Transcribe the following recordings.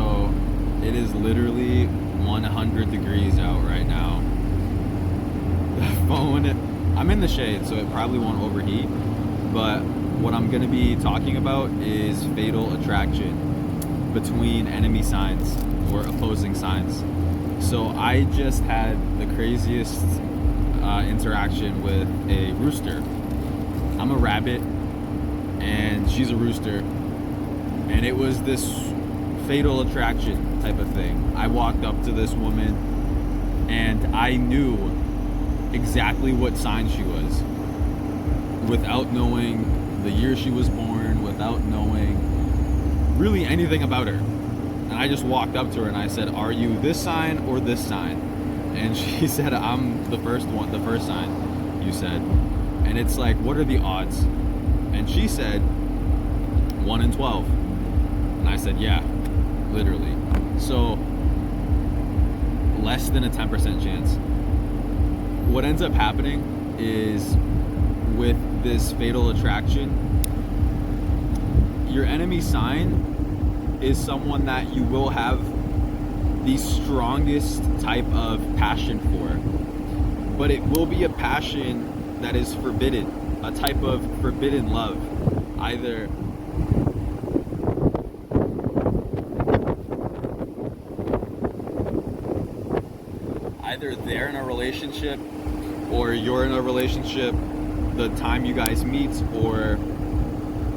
So it is literally 100 degrees out right now. The phone, I'm in the shade, so it probably won't overheat. But what I'm going to be talking about is fatal attraction between enemy signs or opposing signs. So I just had the craziest interaction with a rooster. I'm a rabbit and she's a rooster, and it was this fatal attraction type of thing. I walked up to this woman and I knew exactly what sign she was without knowing the year she was born, without knowing really anything about her. And I just walked up to her and I said, "Are you this sign or this sign?" And she said, "I'm the first one, the first sign you said." And it's like, what are the odds? And she said 1 in 12. And I said, yeah, literally. So less than a 10% chance. What ends up happening is, with this fatal attraction, your enemy sign is someone that you will have the strongest type of passion for, but it will be a passion that is forbidden, a type of forbidden love. Either they're in a relationship or you're in a relationship the time you guys meet, or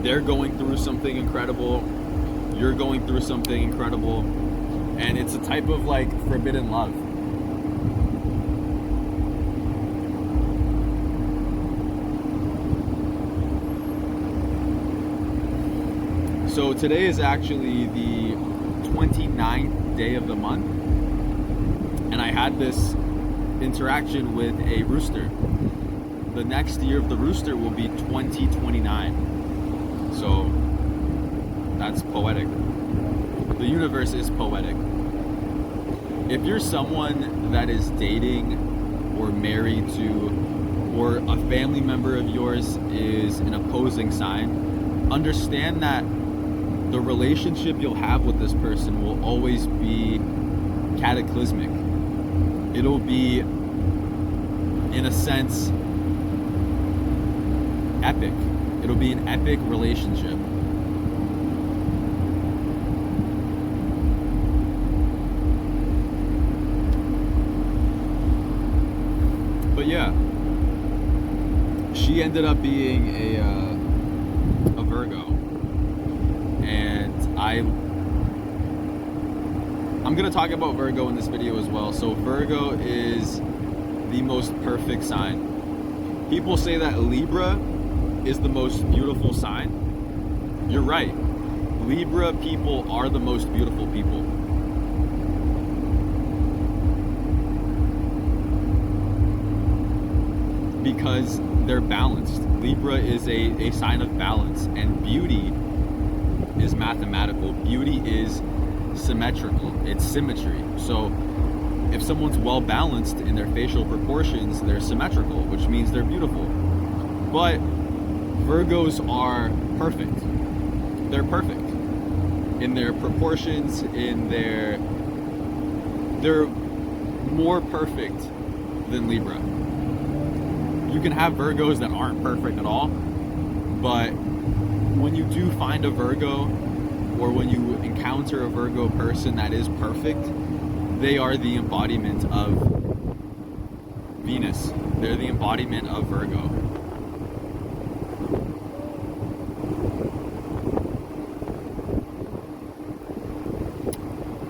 they're going through something incredible, you're going through something incredible, and it's a type of like forbidden love. So today is actually the 29th day of the month, and I had this interaction with a rooster. The next year of the rooster will be 2029. So that's poetic. The universe is poetic. If you're someone that is dating or married to, or a family member of yours is an opposing sign, understand that the relationship you'll have with this person will always be cataclysmic. It'll be, in a sense, epic. It'll be an epic relationship. But yeah, she ended up being a Virgo, and I'm gonna talk about Virgo in this video as well. So Virgo is the most perfect sign. People say that Libra is the most beautiful sign. You're right. Libra people are the most beautiful people. Because they're balanced. Libra is a sign of balance, and beauty is mathematical. Beauty is symmetrical. It's symmetry. So if someone's well balanced in their facial proportions, they're symmetrical, which means they're beautiful. But Virgos are perfect. They're perfect in their proportions, they're more perfect than Libra. You can have Virgos that aren't perfect at all, but when you do find a Virgo, or when you encounter a Virgo person that is perfect, they are the embodiment of Venus. They're the embodiment of Virgo.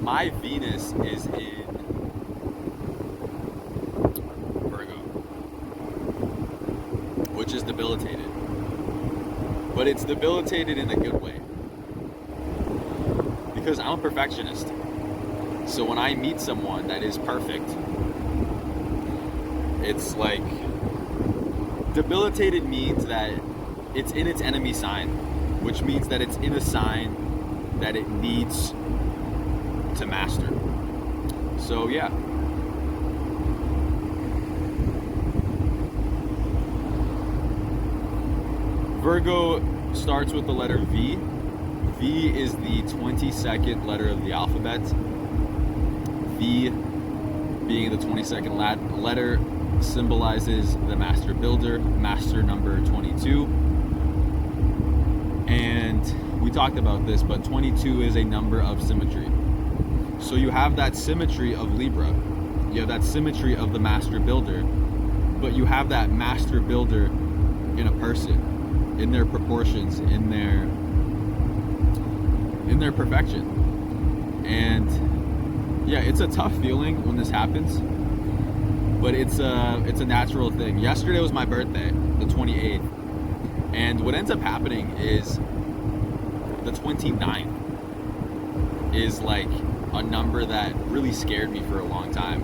My Venus is in Virgo, which is debilitated. But it's debilitated in a good way. Because I'm a perfectionist. So when I meet someone that is perfect, it's like, debilitated means that it's in its enemy sign, which means that it's in a sign that it needs to master. So yeah. Virgo starts with the letter V. V is the 22nd letter of the alphabet. V being the 22nd letter symbolizes the master builder, master number 22. And we talked about this, but 22 is a number of symmetry. So you have that symmetry of Libra. You have that symmetry of the master builder, but you have that master builder in a person, in their proportions, in their perfection. And yeah, it's a tough feeling when this happens, but it's a natural thing. Yesterday was my birthday, the 28th, and what ends up happening is the 29th is like a number that really scared me for a long time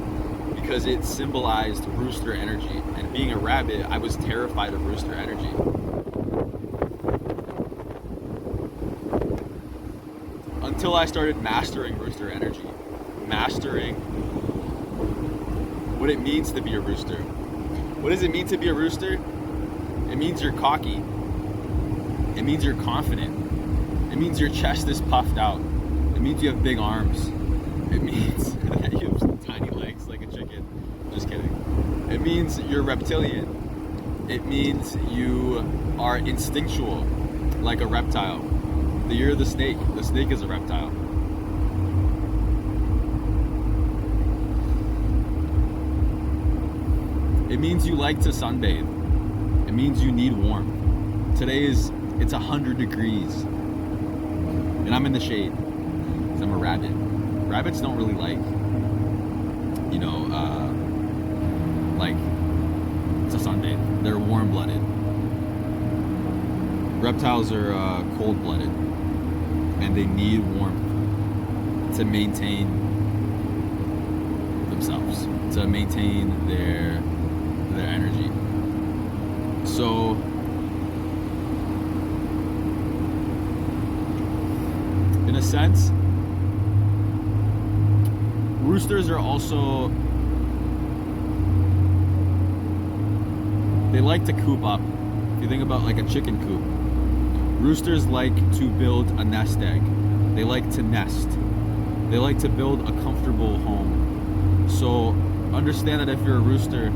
because it symbolized rooster energy, and being a rabbit, I was terrified of rooster energy. Until I started mastering rooster energy, mastering what it means to be a rooster. What does it mean to be a rooster? It means you're cocky. It means you're confident. It means your chest is puffed out. It means you have big arms. It means that you have some tiny legs like a chicken. Just kidding. It means you're reptilian. It means you are instinctual like a reptile. You're the snake. The snake is a reptile. It means you like to sunbathe. It means you need warmth. It's 100 degrees. And I'm in the shade. 'Cause I'm a rabbit. Rabbits don't really like to sunbathe. They're warm-blooded. Reptiles are cold-blooded. And they need warmth to maintain themselves, to maintain their energy. So in a sense, roosters are also, they like to coop up. If you think about like a chicken coop, roosters like to build a nest egg. They like to nest. They like to build a comfortable home. So understand that if you're a rooster,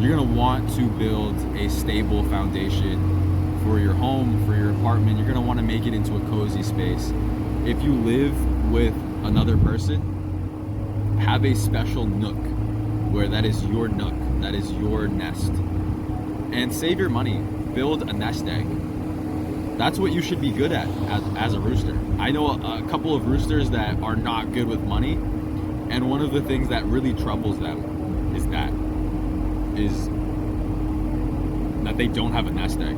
you're gonna want to build a stable foundation for your home, for your apartment. You're gonna wanna make it into a cozy space. If you live with another person, have a special nook where that is your nook, that is your nest. And save your money, build a nest egg. That's what you should be good at as a rooster. I know a couple of roosters that are not good with money, and one of the things that really troubles them is that they don't have a nest egg.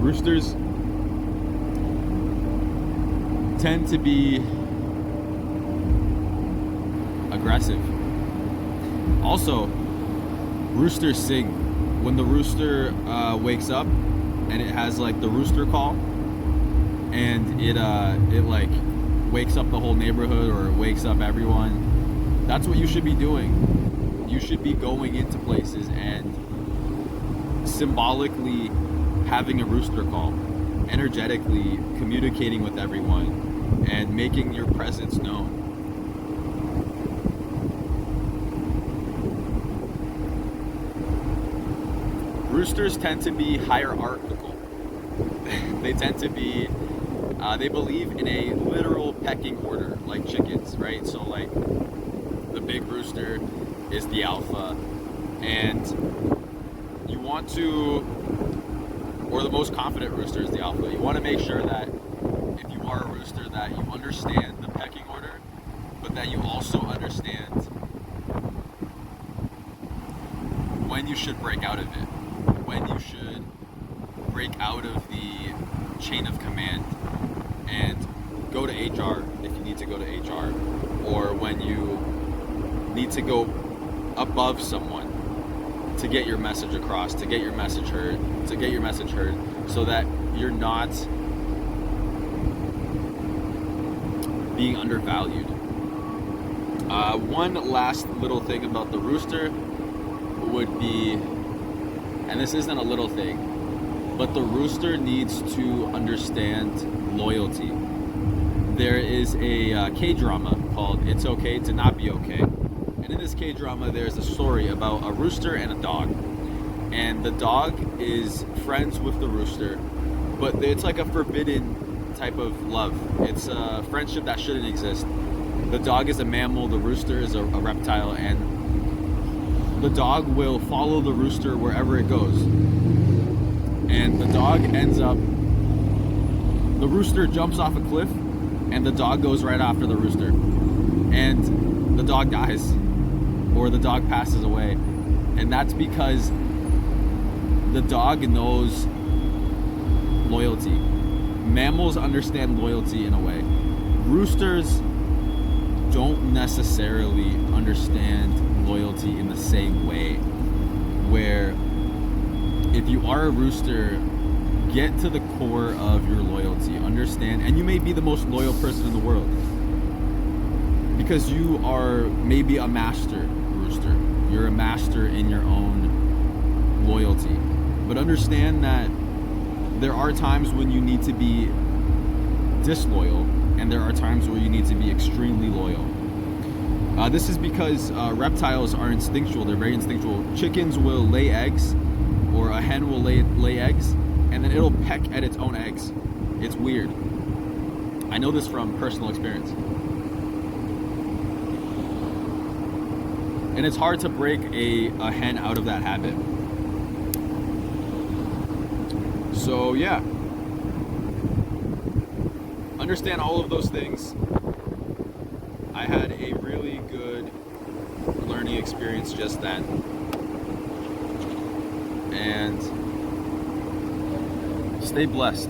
Roosters tend to be aggressive. Also, roosters sing. When the rooster wakes up and it has like the rooster call, and it like wakes up the whole neighborhood or wakes up everyone, that's what you should be doing. You should be going into places and symbolically having a rooster call, energetically communicating with everyone and making your presence known. Roosters tend to be hierarchical. They tend to be, they believe in a literal pecking order, like chickens, right? So like the big rooster is the alpha, and you want to, or the most confident rooster is the alpha. You want to make sure that if you are a rooster that you understand the pecking order, but that you also understand when you should break out of it, when you should break out of the chain of command and go to HR if you need to go to HR, or when you need to go above someone to get your message across, to get your message heard, so that you're not being undervalued. One last little thing about the rooster would be, and this isn't a little thing, but the rooster needs to understand loyalty. There is a K-drama called It's Okay to Not Be Okay. And in this K-drama, there's a story about a rooster and a dog. And the dog is friends with the rooster, but it's like a forbidden type of love. It's a friendship that shouldn't exist. The dog is a mammal, the rooster is a reptile, and the dog will follow the rooster wherever it goes. And the dog ends up, the rooster jumps off a cliff, and the dog goes right after the rooster. And the dog dies, or the dog passes away. And that's because the dog knows loyalty. Mammals understand loyalty in a way. Roosters don't necessarily understand loyalty in the same way. Where if you are a rooster, get to the core of your loyalty. Understand, and you may be the most loyal person in the world because you are maybe a master rooster. You're a master in your own loyalty. But understand that there are times when you need to be disloyal, and there are times where you need to be extremely loyal. This is because reptiles are instinctual. They're very instinctual. Chickens will lay eggs, or a hen will lay eggs, and then it'll peck at its own eggs. It's weird. I know this from personal experience. And it's hard to break a hen out of that habit. So yeah, understand all of those things. I had a really good learning experience just then. And stay blessed.